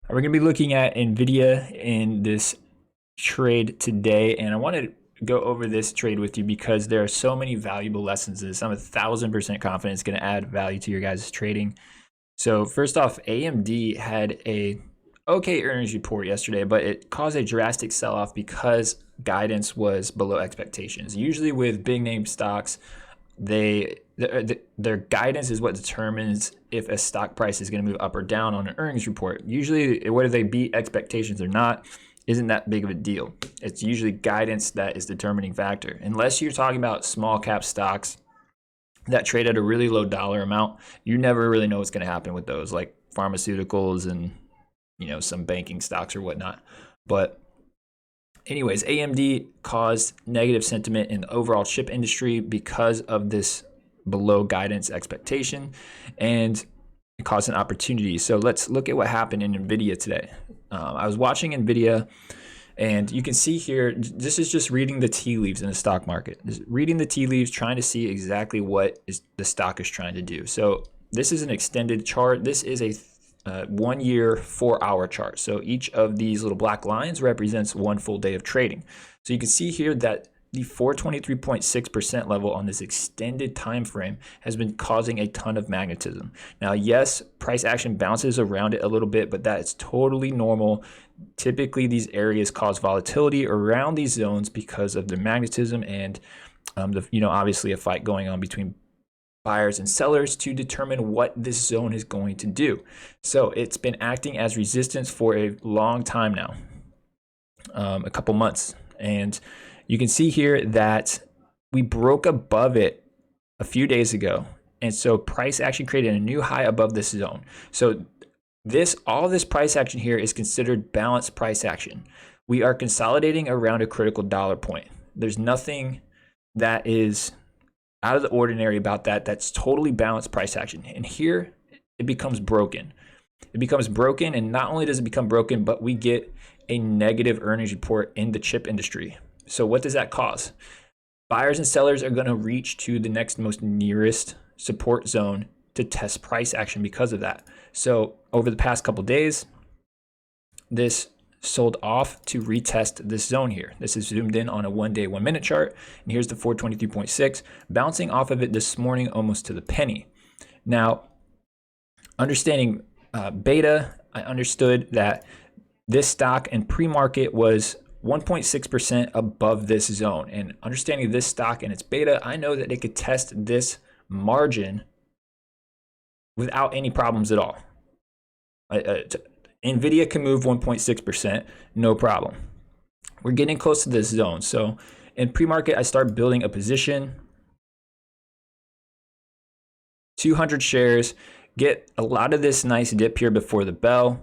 We're going to be looking at NVDA in this trade today, and I want to go over this trade with you because there are so many valuable lessons in this. I'm 1,000% confident it's going to add value to your guys' trading. So first off, AMD had a okay earnings report yesterday, but it caused a drastic sell-off because guidance was below expectations. Usually with big name stocks, their guidance is what determines if a stock price is going to move up or down on an earnings report. Usually, whether they beat expectations or not isn't that big of a deal. It's usually guidance that is the determining factor. Unless you're talking about small cap stocks that trade at a really low dollar amount, you never really know what's going to happen with those, like pharmaceuticals and some banking stocks or whatnot. But anyways, AMD caused negative sentiment in the overall chip industry because of this below guidance expectation, and it caused an opportunity. So let's look at what happened in NVIDIA today. I was watching NVIDIA, and you can see here, this is just reading the tea leaves in the stock market. Just reading the tea leaves, trying to see exactly what the stock is trying to do. So this is an extended chart. This is a 1 year, 4 hour chart. So each of these little black lines represents one full day of trading. So you can see here that the 423.6% level on this extended time frame has been causing a ton of magnetism. Now, yes, price action bounces around it a little bit, but that is totally normal. Typically, these areas cause volatility around these zones because of the magnetism and obviously a fight going on between buyers and sellers to determine what this zone is going to do. So it's been acting as resistance for a long time now, a couple months. And you can see here that we broke above it a few days ago. And so price action created a new high above this zone. So all this price action here is considered balanced price action. We are consolidating around a critical dollar point. There's nothing that is out of the ordinary about that. That's totally balanced price action. And here it becomes broken. It becomes broken, and not only does it become broken, but we get a negative earnings report in the chip industry. So what does that cause? Buyers and sellers are going to reach to the next most nearest support zone to test price action because of that. So over the past couple days, this sold off to retest this zone here. This is zoomed in on a 1 day, 1 minute chart. And here's the 423.6 bouncing off of it this morning almost to the penny. Now, understanding beta, I understood that this stock in pre-market was 1.6% above this zone. And understanding this stock and its beta, I know that it could test this margin without any problems at all. NVIDIA can move 1.6%, no problem. We're getting close to this zone. So in pre-market, I start building a position, 200 shares, get a lot of this nice dip here before the bell,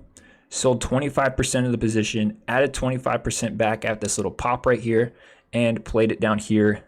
sold 25% of the position, added 25% back at this little pop right here, and played it down here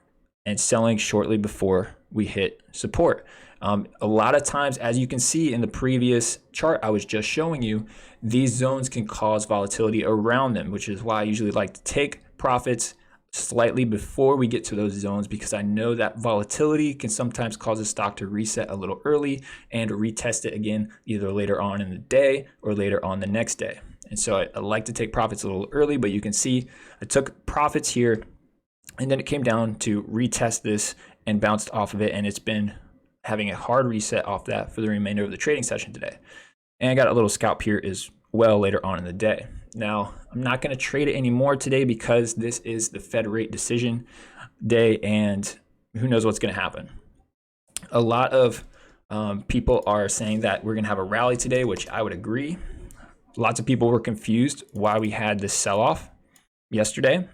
and selling shortly before we hit support. A lot of times, as you can see in the previous chart I was just showing you, these zones can cause volatility around them, which is why I usually like to take profits slightly before we get to those zones, because I know that volatility can sometimes cause a stock to reset a little early and retest it again either later on in the day or later on the next day. And so I like to take profits a little early, but you can see I took profits here, and then it came down to retest this and bounced off of it, and it's been having a hard reset off that for the remainder of the trading session today. And I got a little scalp here as well later on in the day. Now, I'm not going to trade it anymore today because this is the Fed rate decision day, and who knows what's going to happen. A lot of people are saying that we're going to have a rally today, which I would agree. Lots of people were confused why we had this sell-off yesterday.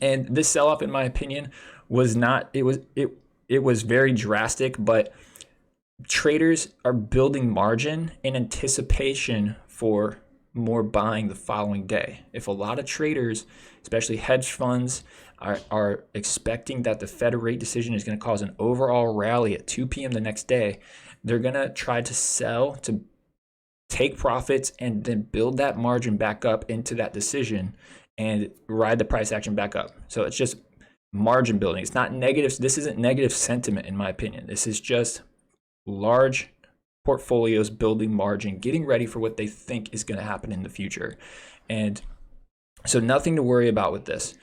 And this sell-off, in my opinion, was not, it was very drastic, but traders are building margin in anticipation for more buying the following day. If a lot of traders, especially hedge funds, are expecting that the Fed rate decision is going to cause an overall rally at 2 p.m. the next day, they're going to try to sell to take profits and then build that margin back up into that decision and ride the price action back up. So it's just margin building. It's not negative. This isn't negative sentiment, in my opinion. This is just large portfolios building margin, getting ready for what they think is going to happen in the future. And so nothing to worry about with this.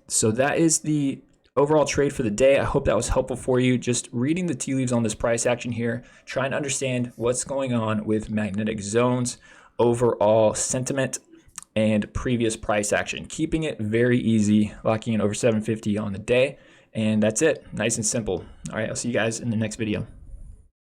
So that is the overall trade for the day. I hope that was helpful for you. Just reading the tea leaves on this price action here, trying to understand what's going on with magnetic zones, overall sentiment, and previous price action. Keeping it very easy, locking in over 750 on the day. And that's it. Nice and simple. All right, I'll see you guys in the next video.